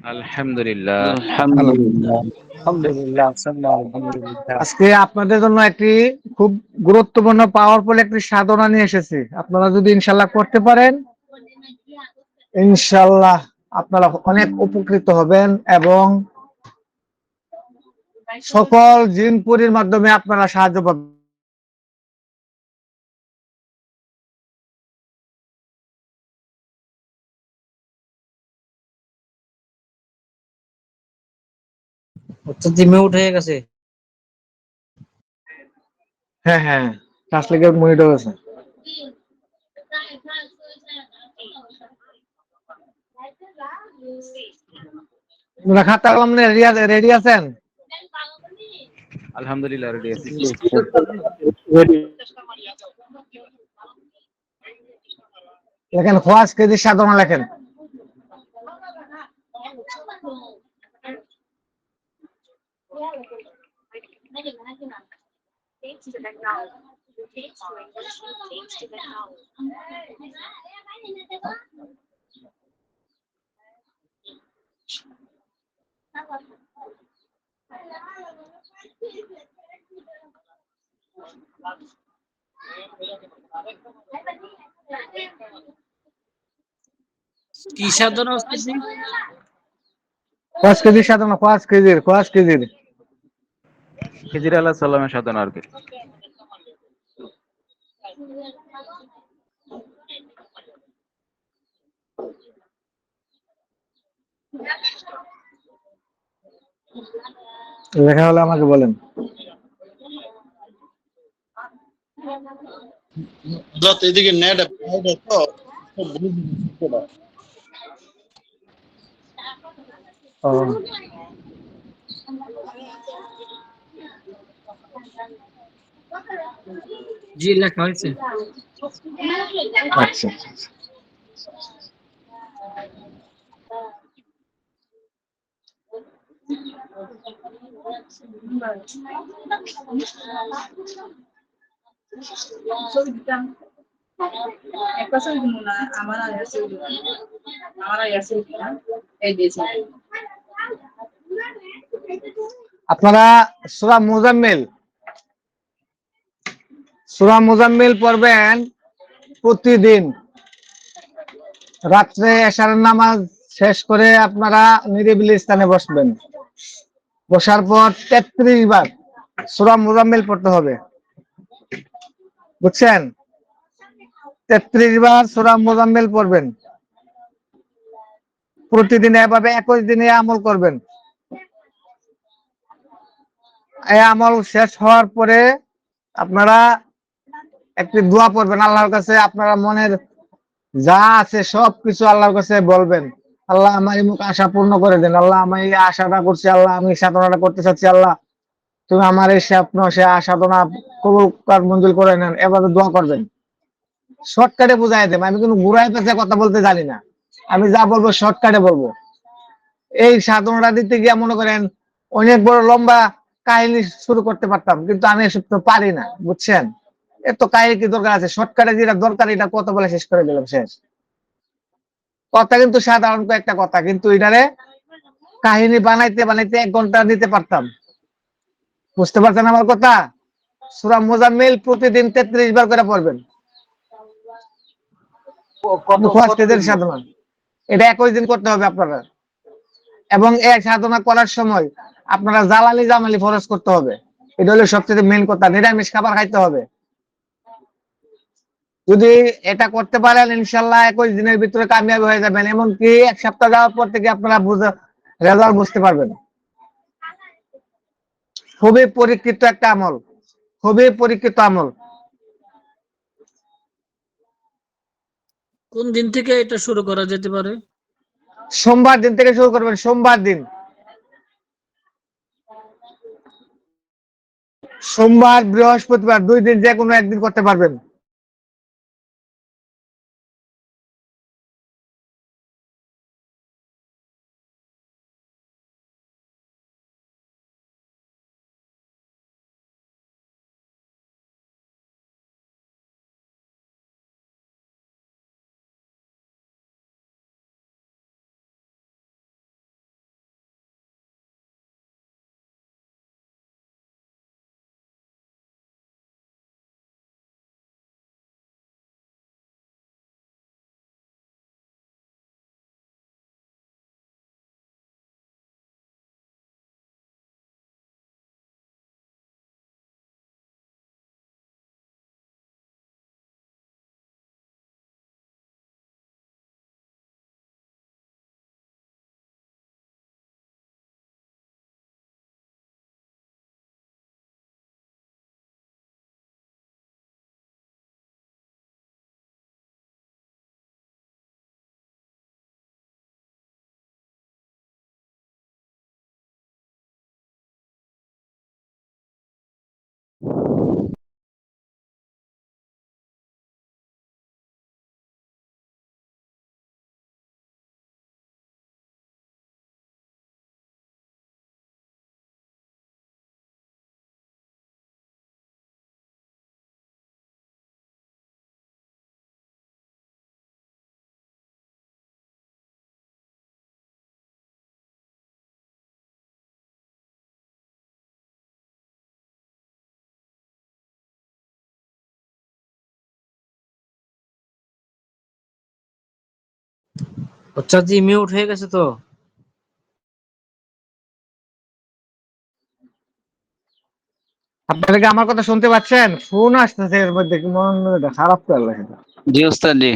আলহামদুলিল্লাহ। আলহামদুলিল্লাহ। আলহামদুলিল্লাহ, আলহামদুলিল্লাহ। আজকে আপনাদের জন্য একটি খুব গুরুত্বপূর্ণ পাওয়ারফুল একটি সাধনা নিয়ে এসেছি। আপনারা যদি ইনশাল্লাহ করতে পারেন, ইনশাল্লাহ আপনারা অনেক উপকৃত হবেন এবং সকল জিনপুরির মাধ্যমে আপনারা সাহায্য পাবেন। আচ্ছা, মিউট হয়ে গেছে। হ্যাঁ হ্যাঁ, ট্রান্সলেটর মনিটর আছে। আপনারা খাতা কলম নিয়ে রেডি আছেন? আলহামদুলিল্লাহ, রেডি আছি। লেখেন খোয়াজ কেজি সাধনা লেখেন। কি সাধনা আসতেছি? খোয়াজ কেজি সাধনা, খোয়াজ কেজির খিজির আলাহ সাল্লামের সাধনা আর কি। লেখা হলে আমাকে বলেন। যত এদিকে নেট তো ও জি, লেখা হয়েছে। আচ্ছা আচ্ছা। আপনারা সূরা মুজাম্মিল পড়বেন প্রতিদিন রাত্রে এশার নামাজ শেষ করে আপনারা নিরিবিলি স্থানে বসবেন। বসার পর 33 বার সূরা মুজাম্মিল পড়তে হবে, বুঝছেন? 33 বার সূরা মুজাম্মিল পড়বেন প্রতিদিন। এভাবে 21 দিনে আমল করবেন। এই আমল শেষ হওয়ার পরে আপনারা একটি দোয়া পড়বেন আল্লাহর কাছে। আপনারা মনের যা আছে সবকিছু আল্লাহর কাছে বলবেন। আল্লাহ আমার এই মুখ আশা পূর্ণ করে দেন। আল্লাহ আমি এই আশাটা করছি, আল্লাহ আমি সাধনাটা করতে চাচ্ছি, আল্লাহ তুমি আমার এই স্বপ্ন সে সাধনা কবুল মঞ্জুর করে নেন। এভাবে দোয়া করবেন। শর্টকাটে বুঝাই দেব, আমি কোনো ঘুরাই পেঁচে কথা বলতে জানি না। আমি যা বলবো শর্টকাটে বলবো। এই সাধনাটা দিতে গিয়ে মনে করেন অনেক বড় লম্বা কাহিনী শুরু করতে পারতাম, কিন্তু আমি এসব তো পারি না, বুঝছেন? এত কাহিনী কি দরকার আছে? শর্টকাটে যেটা দরকার এটা কত বলে শেষ করে দিলাম, শেষ কথা। কিন্তু সাধারণ একটা কথা, কিন্তু এটারে কাহিনী বানাইতে বানাইতে 1 ঘন্টা নিতে পারতাম। বুঝতে পারছেন আমার কথা? সূরা মুজাম্মিল প্রতিদিন 33 বার করে পড়বেন। সাধনা এটা 21 দিন করতে হবে আপনারা। এবং এই সাধনা করার সময় আপনারা জালালি জামালি ফরজ করতে হবে। এটা হলো সবচেয়ে মেন কথা। নিরামিষ খাবার খাইতে হবে। যদি এটা করতে পারেন ইনশাল্লাহ 21 দিনের ভিতরে কামিয়াবি হয়ে যাবেন। এমনকি 1 সপ্তাহ যাওয়ার পর থেকে আপনারা রেজাল্ট বুঝতে পারবেন। খুবই পরীক্ষিত একটা আমল, খুবই পরীক্ষিত আমল। কোন দিন থেকে এটা শুরু করা যেতে পারে? সোমবার দিন থেকে শুরু করবেন। সোমবার দিন, সোমবার বৃহস্পতিবার 2 দিন যে কোনো একদিন করতে পারবেন। উস্তাদ জি মিউট হয়ে গেছে তো। আপনারা কি আমার কথা শুনতে পাচ্ছেন? ফোন আসতেছে এর মধ্যে, কি মন খারাপ তো আল্লাহ। জি উস্তাদ জি,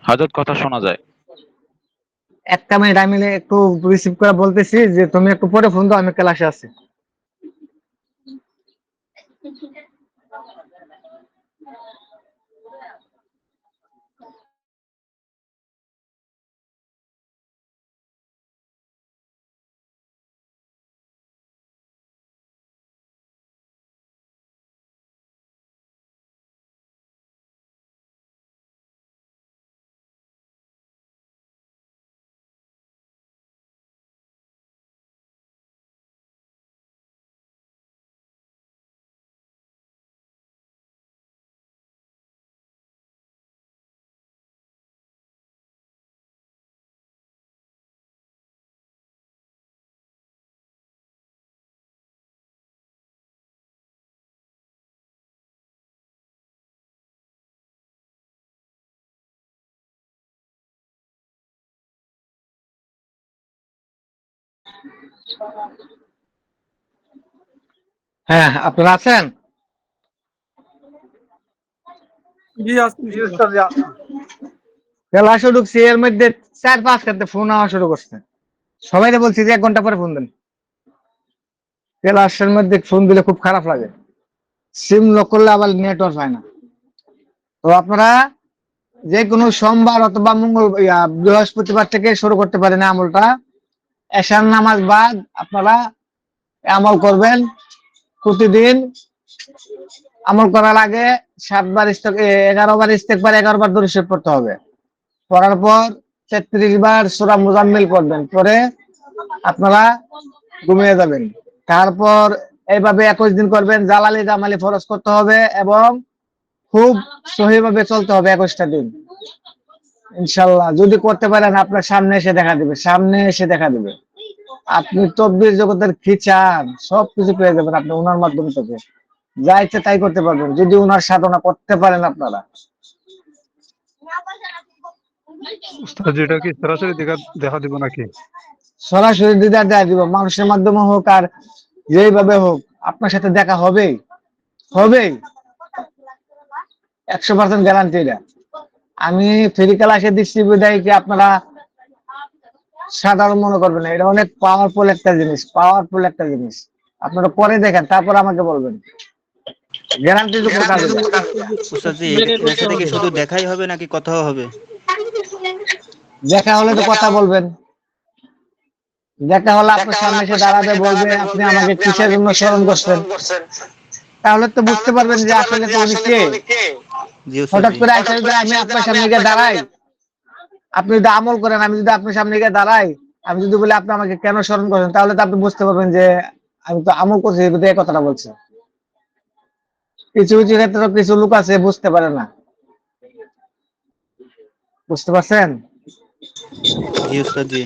হযরত কথা শোনা যায়। একটা মিনিট, আমি একটু রিসিভ করে বলতেছি যে তুমি একটু পরে ফোন দাও, আমি ক্লাসে আছি। হ্যাঁ, আপনারা আছেন? ক্লাসে ঢুকছি, এর মধ্যে 4-5 ঘন্টা ফোন আওয়া শুরু করছে। সবাই বলছি যে 1 ঘন্টা পরে ফোন দেন। ক্লাসের মধ্যে ফোন দিলে খুব খারাপ লাগে। সিম লক করলে আবার নেটওয়ার্ক হয় না। তো আপনারা যে কোনো সোমবার অথবা বৃহস্পতিবার থেকে শুরু করতে পারেন আমলটা। এশার নামাজ বাদ আপনারা আমল করবেন প্রতিদিন। আমল করার আগে 7 বার 11 বার ইস্তেগফার, 11 বার দরুদ শরীফ পড়তে হবে। পড়ার পর 33 বার সূরা মুজাম্মিল পড়বেন, পরে আপনারা ঘুমিয়ে যাবেন। তারপর এইভাবে 21 দিন করবেন। জালালি জামালি ফরজ করতে হবে এবং খুব সহিভাবে চলতে হবে 21টা দিন। ইনশাল্লাহ যদি করতে পারেন আপনার সামনে এসে দেখা দিবে, সামনে এসে দেখা দিবে। আপনি তকবীর জগতের কি চান সবকিছু পেয়ে যাবেন আপনি ওনার মাধ্যমে থেকে। যা ইচ্ছে তাই করতে পারবেন যদি ওনার সাধনা করতে পারেন আপনারা। উস্তাদ এটা কি সরাসরি দেখা দেখা দিব নাকি? সরাসরি দিদার দেয়া দিব, মানুষের মাধ্যমে হোক আর যেইভাবে হোক আপনার সাথে দেখা হবেই, হবেই। 100% গ্যারান্টি এটা। আমি ফ্রি ক্লাসে দিচ্ছি বিদায় কি আপনারা সাধারণ মনে করবেন না, এটা অনেক পাওয়ারফুল একটা জিনিস, পাওয়ারফুল একটা জিনিস। আপনারা পরে দেখেন, তারপর আমাকে বলবেন। গ্যারান্টির উপর কাজ এটা। উস্তাদ জি জায়গায় এটার করতে সাথে কি হবে। শুধু দেখাই হবে নাকি কথাও হবে? দেখা হলে তো কথা বলবেন। দেখা হলে আপনার সামনে এসে দাঁড়াবে, বলবে আপনি আমাকে কিসের জন্য স্মরণ করছেন। তাহলে তো বুঝতে পারবেন যে আসলে তো উনি কে। জি উস্তাদ হঠাৎ জি। করে আইসা যদি আমি আপনার সামনে গিয়ে দাঁড়াই, আপনি যদি আমল করেন, আমি যদি আপনার সামনে গিয়ে দাঁড়াই, আমি যদি বলি আপনি আমাকে কেন স্মরণ করেন, তাহলে তো আপনি বুঝতে পারবেন যে আমি তো আমল করছি, এই কথাটা বলছি। কিছু কিছু ক্ষেত্রে কিছু লোক আছে বুঝতে পারে না। বুঝতে পারছেন? জি উস্তাদ জি।